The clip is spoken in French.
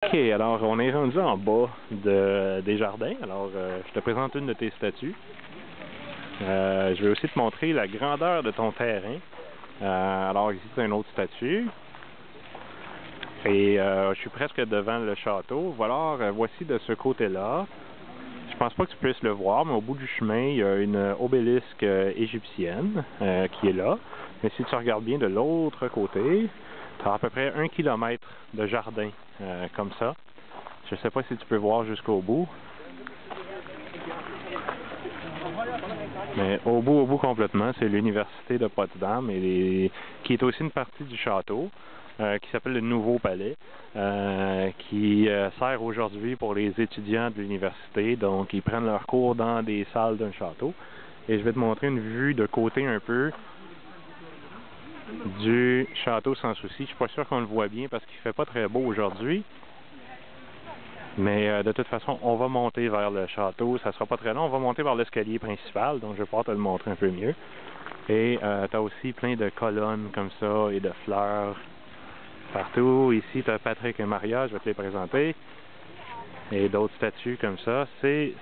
Ok, alors on est rendu en bas des jardins. Alors je te présente une de tes statues. Je vais aussi te montrer la grandeur de ton terrain. Alors ici c'est une autre statue. Et je suis presque devant le château. Voilà, voici de ce côté-là. Je pense pas que tu puisses le voir, mais au bout du chemin, il y a une obélisque égyptienne qui est là. Mais si tu regardes bien de l'autre côté, tu as à peu près 1 kilomètre de jardin comme ça. Je ne sais pas si tu peux voir jusqu'au bout. Mais au bout complètement, c'est l'université de Potsdam qui est aussi une partie du château, qui s'appelle le Nouveau Palais, qui sert aujourd'hui pour les étudiants de l'université. Donc, ils prennent leurs cours dans des salles d'un château. Et je vais te montrer une vue de côté un peu du château sans souci. Je suis pas sûr qu'on le voit bien parce qu'il fait pas très beau aujourd'hui. Mais de toute façon, on va monter vers le château. Ça sera pas très long. On va monter vers l'escalier principal. Donc, je vais pouvoir te le montrer un peu mieux. Et tu as aussi plein de colonnes comme ça et de fleurs partout. Ici, tu as Patrick et Maria. Je vais te les présenter. Et d'autres statues comme ça. C'est